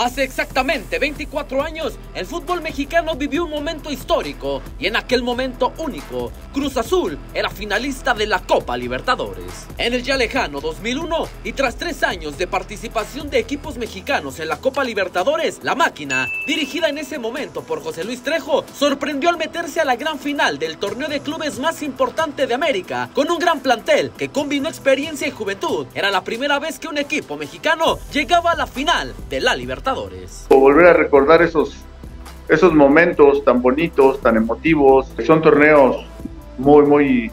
Hace exactamente 24 años, el fútbol mexicano vivió un momento histórico y en aquel momento único, Cruz Azul era finalista de la Copa Libertadores. En el ya lejano 2001 y tras 3 años de participación de equipos mexicanos en la Copa Libertadores, la máquina, dirigida en ese momento por José Luis Trejo, sorprendió al meterse a la gran final del torneo de clubes más importante de América, con un gran plantel que combinó experiencia y juventud. Era la primera vez que un equipo mexicano llegaba a la final de la Libertadores. Volver a recordar esos momentos tan bonitos, tan emotivos. Son torneos muy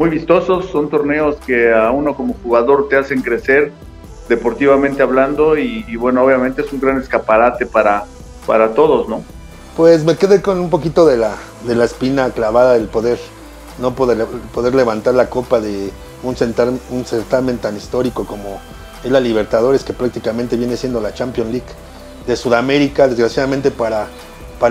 vistosos, son torneos que a uno como jugador te hacen crecer deportivamente hablando y bueno, obviamente es un gran escaparate para todos, ¿no? Pues me quedé con un poquito de la espina clavada del poder levantar la copa de un certamen tan histórico como es la Libertadores, que prácticamente viene siendo la Champions League de Sudamérica. Desgraciadamente para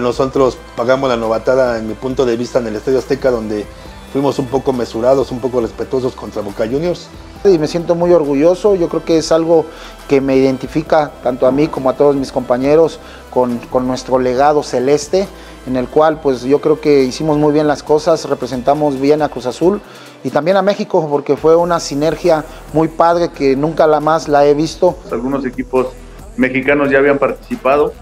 nosotros pagamos la novatada, en mi punto de vista, en el Estadio Azteca, donde fuimos un poco mesurados, un poco respetuosos contra Boca Juniors. Y me siento muy orgulloso. Yo creo que es algo que me identifica tanto a mí como a todos mis compañeros con nuestro legado celeste, en el cual pues yo creo que hicimos muy bien las cosas, representamos bien a Cruz Azul y también a México, porque fue una sinergia muy padre que nunca más la he visto. Algunos equipos mexicanos ya habían participado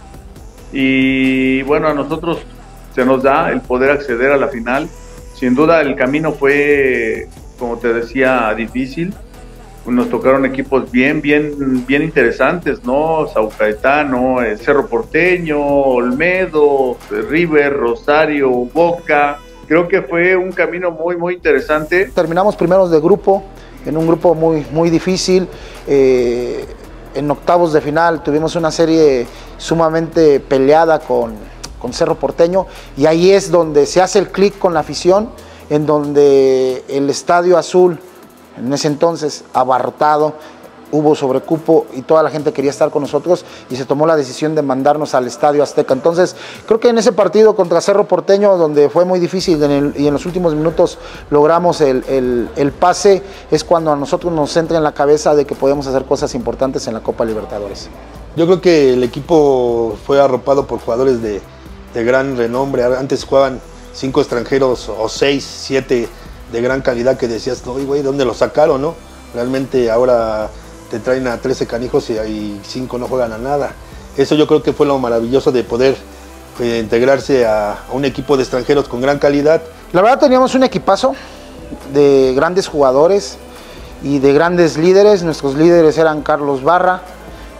y bueno, a nosotros se nos da el poder acceder a la final. Sin duda el camino fue, como te decía, difícil. Nos tocaron equipos bien interesantes, ¿no? Sao Caetano, Cerro Porteño, Olmedo, River, Rosario, Boca. Creo que fue un camino muy interesante. Terminamos primeros de grupo, en un grupo muy difícil. En octavos de final tuvimos una serie sumamente peleada con Cerro Porteño, y ahí es donde se hace el clic con la afición, en donde el Estadio Azul, en ese entonces abarrotado, hubo sobrecupo y toda la gente quería estar con nosotros y se tomó la decisión de mandarnos al Estadio Azteca. Entonces creo que en ese partido contra Cerro Porteño, donde fue muy difícil y en los últimos minutos logramos el pase, es cuando a nosotros nos entra en la cabeza de que podemos hacer cosas importantes en la Copa Libertadores. Yo creo que el equipo fue arropado por jugadores de gran renombre. Antes jugaban 5 extranjeros o 6, 7 de gran calidad que decías, no, güey, ¿dónde lo sacaron, no? Realmente ahora te traen a 13 canijos y 5 no juegan a nada. Eso yo creo que fue lo maravilloso de poder integrarse a un equipo de extranjeros con gran calidad. La verdad teníamos un equipazo de grandes jugadores y de grandes líderes. Nuestros líderes eran Carlos Barra,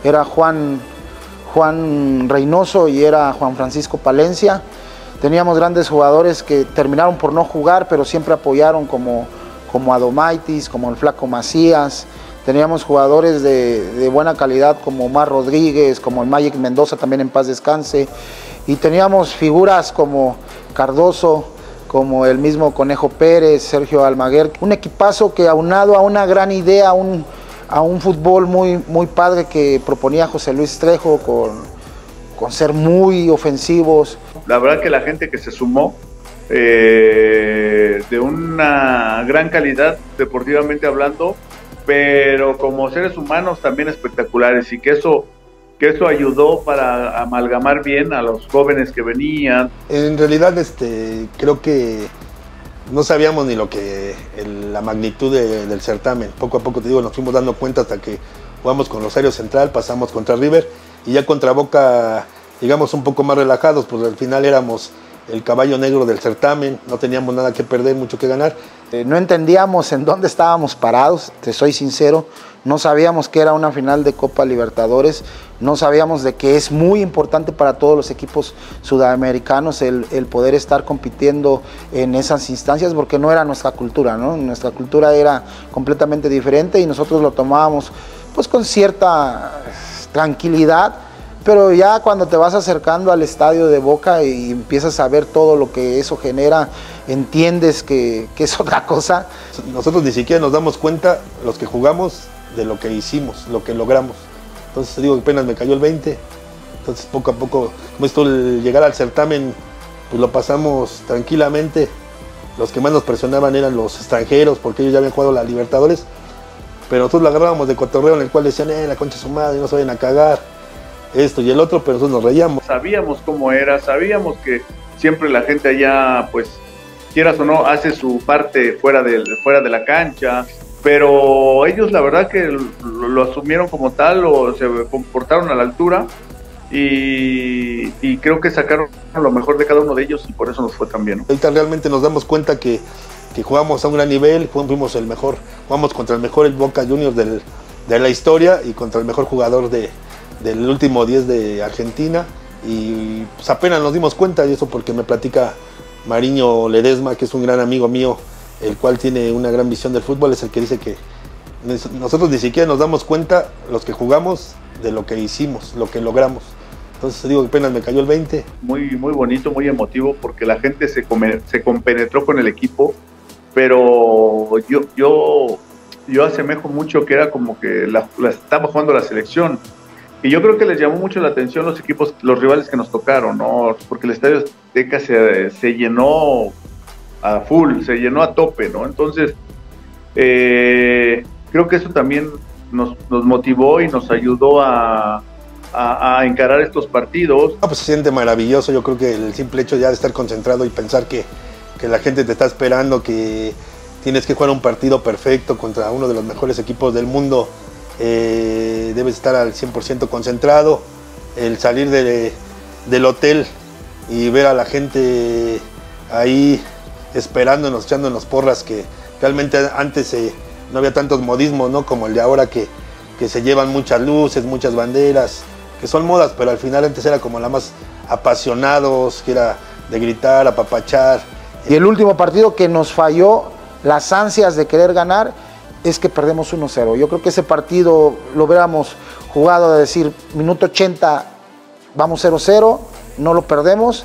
era Juan Reynoso y era Juan Francisco Palencia. Teníamos grandes jugadores que terminaron por no jugar, pero siempre apoyaron, como Adomaitis, como el Flaco Macías. Teníamos jugadores de buena calidad como Omar Rodríguez, como el Magic Mendoza, también en paz descanse. Y teníamos figuras como Cardoso, como el mismo Conejo Pérez, Sergio Almaguer. Un equipazo que, aunado a una gran idea, a un fútbol muy padre que proponía José Luis Trejo, con ser muy ofensivos. La verdad que la gente que se sumó, de una gran calidad deportivamente hablando, pero como seres humanos también espectaculares, y que eso ayudó para amalgamar bien a los jóvenes que venían. En realidad creo que no sabíamos ni la magnitud del certamen. Poco a poco, te digo, nos fuimos dando cuenta hasta que jugamos con Rosario Central, pasamos contra River y ya contra Boca llegamos un poco más relajados, pues al final éramos el caballo negro del certamen, no teníamos nada que perder, mucho que ganar. No entendíamos en dónde estábamos parados, te soy sincero, no sabíamos que era una final de Copa Libertadores, no sabíamos de que es muy importante para todos los equipos sudamericanos el poder estar compitiendo en esas instancias, porque no era nuestra cultura, ¿no? Nuestra cultura era completamente diferente y nosotros lo tomábamos pues con cierta tranquilidad. Pero ya cuando te vas acercando al estadio de Boca y empiezas a ver todo lo que eso genera, entiendes que es otra cosa. Nosotros ni siquiera nos damos cuenta, los que jugamos, de lo que hicimos, lo que logramos. Entonces digo que apenas me cayó el 20. Entonces poco a poco, como esto, el llegar al certamen, pues lo pasamos tranquilamente. Los que más nos presionaban eran los extranjeros, porque ellos ya habían jugado la Libertadores. Pero nosotros lo agarrábamos de cotorreo, en el cual decían, la concha de su madre, no se vayan a cagar. esto y el otro, pero nosotros nos reíamos. Sabíamos cómo era, sabíamos que siempre la gente allá, pues, quieras o no, hace su parte fuera de la cancha, pero ellos la verdad que lo asumieron como tal, o se comportaron a la altura, y creo que sacaron lo mejor de cada uno de ellos, y por eso nos fue tan bien, ¿no? Ahorita realmente nos damos cuenta que jugamos a un gran nivel, fuimos el mejor, jugamos contra el mejor Boca Juniors de la historia y contra el mejor jugador del último 10 de Argentina, y pues apenas nos dimos cuenta, y eso porque me platica Mariño Ledesma, que es un gran amigo mío, el cual tiene una gran visión del fútbol, es el que dice que nosotros ni siquiera nos damos cuenta, los que jugamos, de lo que hicimos, lo que logramos. Entonces digo que apenas me cayó el 20. Muy, muy bonito, muy emotivo, porque la gente se compenetró con el equipo, pero yo asemejo mucho que era como que la estaba jugando la selección. Y yo creo que les llamó mucho la atención los equipos, los rivales que nos tocaron, ¿no? Porque el Estadio Azteca se llenó a full, se llenó a tope, ¿no? Entonces, creo que eso también nos motivó y nos ayudó a encarar estos partidos. Pues se siente maravilloso. Yo creo que el simple hecho ya de estar concentrado y pensar que la gente te está esperando, que tienes que jugar un partido perfecto contra uno de los mejores equipos del mundo, debes estar al 100% concentrado. El salir del hotel y ver a la gente ahí esperándonos, echándonos porras, que realmente antes no había tantos modismos, ¿no? Como el de ahora, que se llevan muchas luces, muchas banderas, que son modas, pero al final antes era como la más apasionados, que era de gritar, apapachar. Y el último partido que nos falló las ansias de querer ganar es que perdemos 1-0. Yo creo que ese partido lo hubiéramos jugado, de decir, minuto 80, vamos 0-0, no lo perdemos,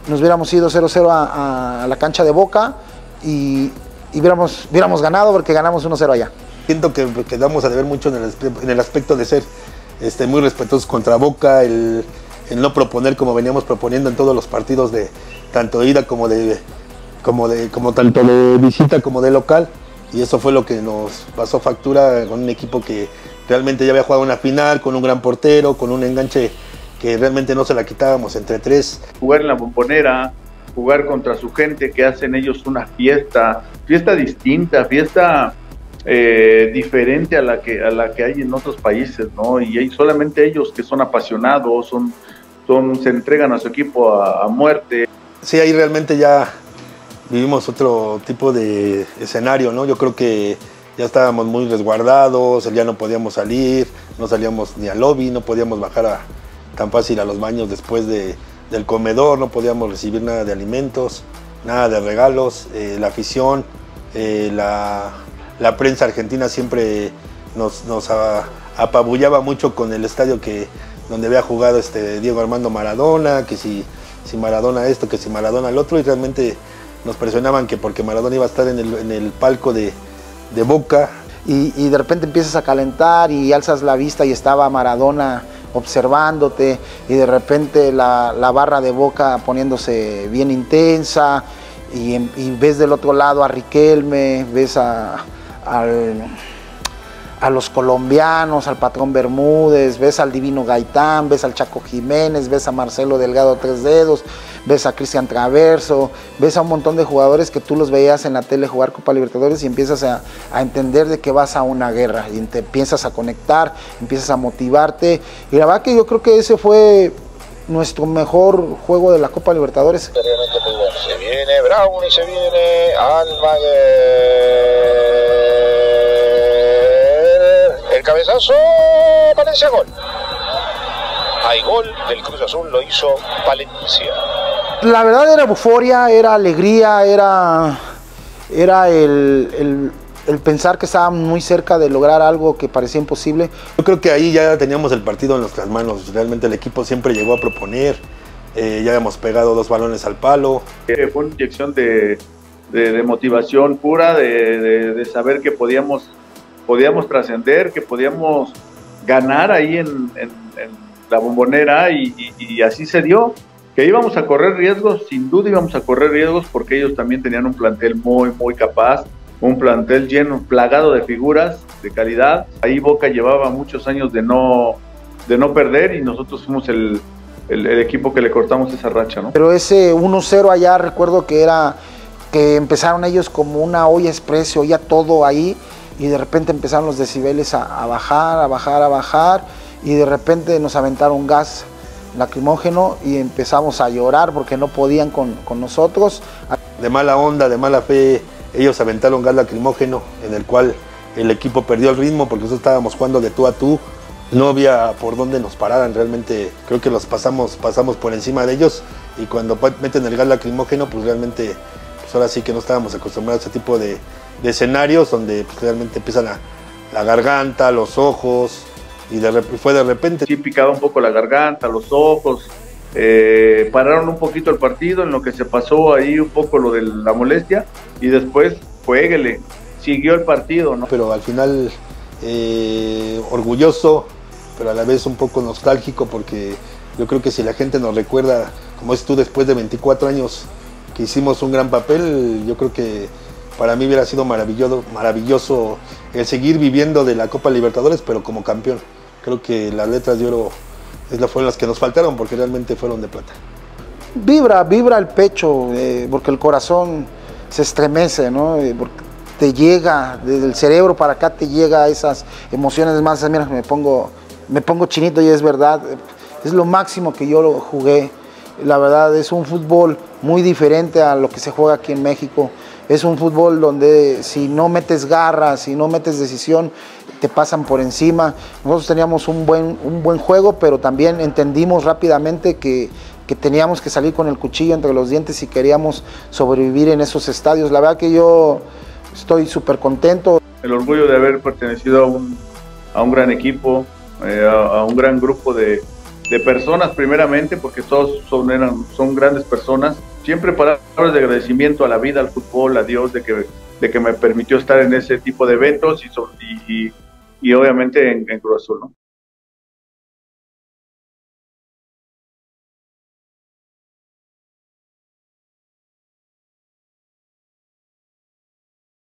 nos hubiéramos ido 0-0 a la cancha de Boca y hubiéramos ganado, porque ganamos 1-0 allá. Siento que quedamos a deber mucho en el aspecto de ser muy respetuosos contra Boca, el no proponer como veníamos proponiendo en todos los partidos, de tanto de ida como tanto de visita como de local, y eso fue lo que nos pasó factura con un equipo que realmente ya había jugado una final, con un gran portero, con un enganche que realmente no se la quitábamos entre tres. Jugar en la Bombonera, jugar contra su gente, que hacen ellos una fiesta distinta, fiesta diferente a la que hay en otros países, ¿no? Y hay solamente ellos que son apasionados, se entregan a su equipo a muerte. Sí, ahí realmente ya vivimos otro tipo de escenario, ¿no? Yo creo que ya estábamos muy resguardados, ya no podíamos salir, no salíamos ni al lobby, no podíamos bajar tan fácil a los baños después del comedor, no podíamos recibir nada de alimentos, nada de regalos. La afición, la prensa argentina siempre nos apabullaba mucho con el estadio donde había jugado Diego Armando Maradona, que si Maradona esto, que si Maradona el otro, y realmente nos presionaban que porque Maradona iba a estar en el palco de Boca. Y de repente empiezas a calentar y alzas la vista y estaba Maradona observándote, y de repente la barra de Boca poniéndose bien intensa, y ves del otro lado a Riquelme, ves a los colombianos, al Patrón Bermúdez, ves al Divino Gaitán, ves al Chaco Jiménez, ves a Marcelo Delgado Tres Dedos, ves a Cristian Traverso, ves a un montón de jugadores que tú los veías en la tele jugar Copa Libertadores, y empiezas a entender de que vas a una guerra, y te empiezas a conectar, empiezas a motivarte, y la verdad que yo creo que ese fue nuestro mejor juego de la Copa Libertadores. Se viene Brown y se viene Almaguer. El cabezazo, Valencia, gol. Hay gol del Cruz Azul, lo hizo Valencia. La verdad era euforia, era alegría, era el pensar que estábamos muy cerca de lograr algo que parecía imposible. Yo creo que ahí ya teníamos el partido en nuestras manos. Realmente el equipo siempre llegó a proponer. Ya habíamos pegado 2 balones al palo. Fue una inyección de motivación pura, de saber que podíamos trascender, que podíamos ganar ahí en la Bombonera, y así se dio. Que íbamos a correr riesgos, sin duda íbamos a correr riesgos, porque ellos también tenían un plantel muy, muy capaz, un plantel lleno, plagado de figuras de calidad. Ahí Boca llevaba muchos años de no de no perder, y nosotros fuimos el equipo que le cortamos esa racha, ¿no? Pero ese 1-0 allá, recuerdo que empezaron ellos como una olla express, se oía todo ahí, y de repente empezaron los decibeles a bajar, y de repente nos aventaron gas lacrimógeno y empezamos a llorar porque no podían con nosotros. De mala onda, de mala fe, ellos aventaron gas lacrimógeno, en el cual el equipo perdió el ritmo porque nosotros estábamos jugando de tú a tú. No había por dónde nos pararan, realmente creo que los pasamos por encima de ellos, y cuando meten el gas lacrimógeno, pues realmente, pues ahora sí que no estábamos acostumbrados a ese tipo de escenarios donde pues realmente empieza la garganta, los ojos, y fue de repente. Sí, picaba un poco la garganta, los ojos, pararon un poquito el partido, en lo que se pasó ahí un poco lo de la molestia, y después, juéguele, siguió el partido, ¿no? Pero al final, orgulloso, pero a la vez un poco nostálgico, porque yo creo que si la gente nos recuerda, como es tú, después de 24 años que hicimos un gran papel, yo creo que para mí hubiera sido maravilloso el seguir viviendo de la Copa Libertadores, pero como campeón. Creo que las letras de oro fueron las que nos faltaron, porque realmente fueron de plata. Vibra el pecho, porque el corazón se estremece, ¿no? Porque te llega, desde el cerebro para acá te llega esas emociones. Más, mira, me pongo chinito, y es verdad, es lo máximo que yo jugué. La verdad, es un fútbol muy diferente a lo que se juega aquí en México. Es un fútbol donde si no metes garra, si no metes decisión, te pasan por encima. Nosotros teníamos un buen juego, pero también entendimos rápidamente que teníamos que salir con el cuchillo entre los dientes si queríamos sobrevivir en esos estadios. La verdad que yo estoy súper contento. El orgullo de haber pertenecido a un gran equipo, a un gran grupo de personas primeramente, porque todos son grandes personas. Siempre palabras de agradecimiento a la vida, al fútbol, a Dios, de que me permitió estar en ese tipo de eventos y obviamente en Cruz Azul, ¿no?